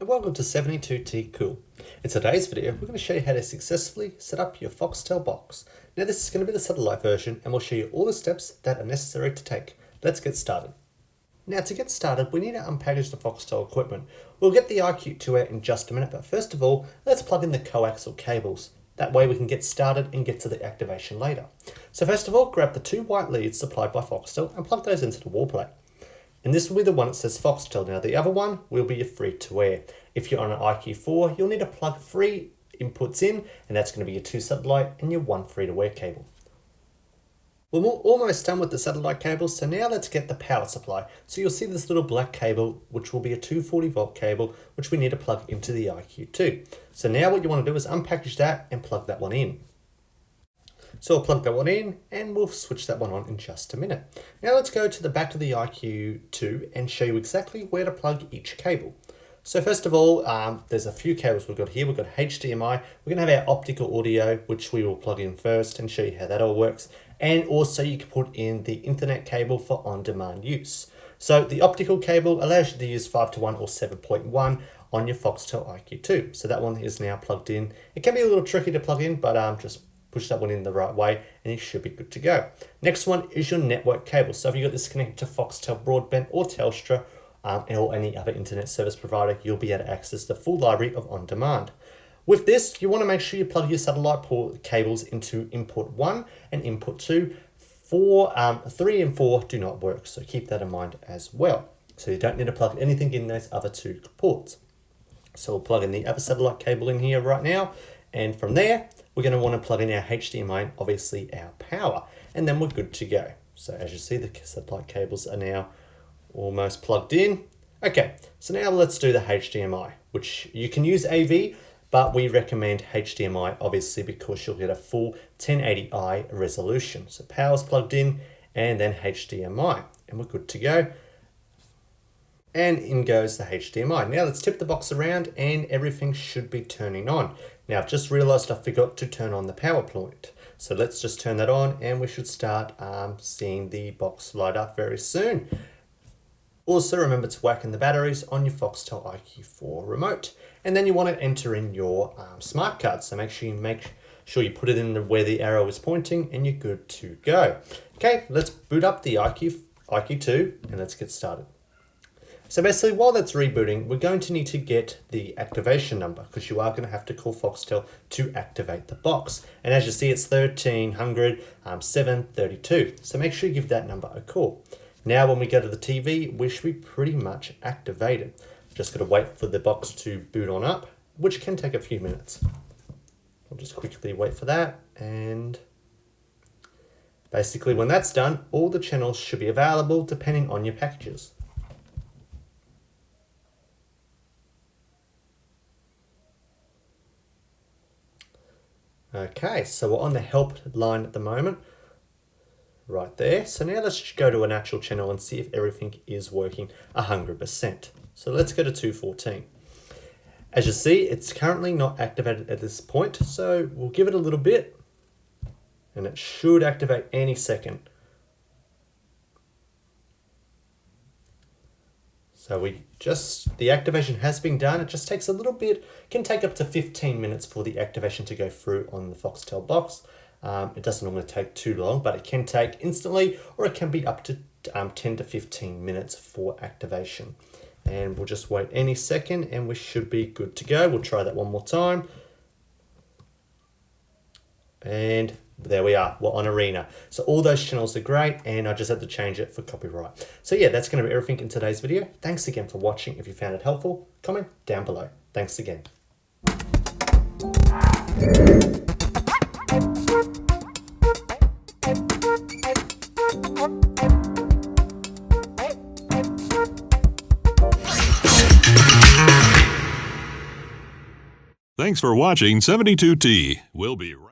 and welcome to 72T Cool. In today's video, we're going to show you how to successfully set up your Foxtel box. Now this is going to be the satellite version and we'll show you all the steps that are necessary to take. Let's get started. Now to get started, we need to unpackage the Foxtel equipment. We'll get the iQ2 out in just a minute, but first of all, let's plug in the coaxial cables. That way we can get started and get to the activation later. So first of all, grab the two white leads supplied by Foxtel and plug those into the wall plate. And this will be the one that says Foxtel. Now the other one will be your free to air. If you're on an iQ4, you'll need to plug 3 inputs in, and that's going to be your 2 satellite and your 1 free to air cable. We're almost done with the satellite cables, so now let's get the power supply. So you'll see this little black cable, which will be a 240 volt cable, which we need to plug into the iQ2. So now what you want to do is unpackage that and plug that one in. So we'll plug that one in and we'll switch that one on in just a minute. Now let's go to the back of the iQ2 and show you exactly where to plug each cable. So first of all, there's a few cables we've got here. We've got HDMI. We're going to have our optical audio, which we will plug in first and show you how that all works. And also you can put in the Ethernet cable for on-demand use. So the optical cable allows you to use 5:1 or 7.1 on your Foxtel iQ2. So that one is now plugged in. It can be a little tricky to plug in, but just push that one in the right way and you should be good to go. Next one is your network cable. So if you've got this connected to Foxtel Broadband or Telstra or any other internet service provider, you'll be able to access the full library of on-demand. With this, you want to make sure you plug your satellite port cables into input 1 and input 2. 3 and 4 do not work, so keep that in mind as well. So you don't need to plug anything in those other 2 ports. So we'll plug in the other satellite cable in here right now, and from there, we're going to want to plug in our HDMI and obviously our power, and then we're good to go. So as you see, the satellite cables are now almost plugged in. Okay, so now let's do the HDMI, which you can use AV, but we recommend HDMI obviously because you'll get a full 1080i resolution. So power's plugged in and then HDMI, and we're good to go. And in goes the HDMI. Now let's tip the box around and everything should be turning on. Now I've just realized I forgot to turn on the power point. So let's just turn that on and we should start seeing the box light up very soon. Also remember to whack in the batteries on your Foxtel iQ4 remote. And then you want to enter in your smart card. So make sure you put it in where the arrow is pointing and you're good to go. Okay, let's boot up the iQ2 and let's get started. So basically, while that's rebooting, we're going to need to get the activation number because you are going to have to call Foxtel to activate the box. And as you see, it's 1300 732. So make sure you give that number a call. Now, when we go to the TV, we should be pretty much activated. Just got to wait for the box to boot on up, which can take a few minutes. I'll just quickly wait for that. And basically, when that's done, all the channels should be available depending on your packages. Okay, so we're on the help line at the moment, right there. So now let's go to an actual channel and see if everything is working 100%. So let's go to 214. As you see, it's currently not activated at this point, so we'll give it a little bit and it should activate any second. So the activation has been done. It just takes a little bit, can take up to 15 minutes for the activation to go through on the Foxtel box. It doesn't normally take too long, but it can take instantly, or it can be up to 10 to 15 minutes for activation. And we'll just wait any second and we should be good to go. We'll try that one more time. And there we are, we're on Arena. So all those channels are great and I just had to change it for copyright. So yeah, that's going to be everything in today's video. Thanks again for watching. If you found it helpful, comment down below. Thanks again. Thanks for watching 72T. We'll be right